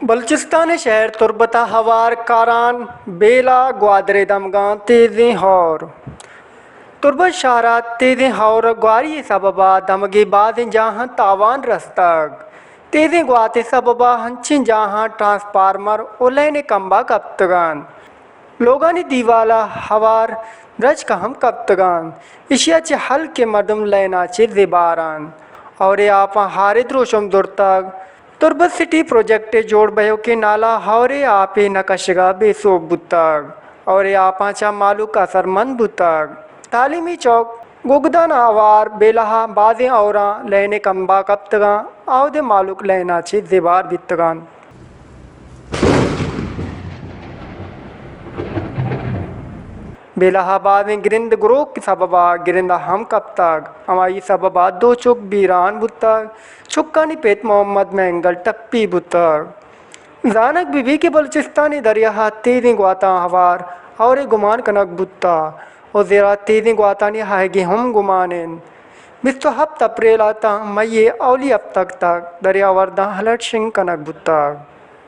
بلوچستان شہر تربتا ہوار کاران بیلا گوادر دمگان تیزیں ہور تربت شہرات تیزیں ہور گواری سببا دمگی بعد جہاں تاوان رستگ تیزیں گواتے سببا ہنچن جہاں ٹرانسفارمر اولین کمبا کپتگان لوگانی دیوالا ہوار رج کا ہم کپتگان اشیا چے حل کے مردم لینا چے زباران اور آپا ہارے دروشم درتگ تربت سٹی پروجیکٹ جوڑ بیو کے نالا ہورے آپے نکشگا بے سوک بتگ اور آپا چا مالک اثر مند بتگ تعلیمی چوک گگدان آوار بیلہا بازیں اوراں لینے کمبا کپتگان آود مالک لینا چے زبار بتگان بیلہا بازیں گرند گروک سببا گرندہ ہم کپتگ امائی سببا دو چک بیران بتگ چکانی پیت محمد مینگل ٹپی بتگ زانک بی کے بلوچستانی دریاہ تیزیں گواتا ہوار اور گمان کنک بتا اور زیرا تیزیں گواتانی ہائے ہم گمانن 27 اپریل آتا مئی اولی اب تک دریا وردہ ہلٹ شنگ کنک بتا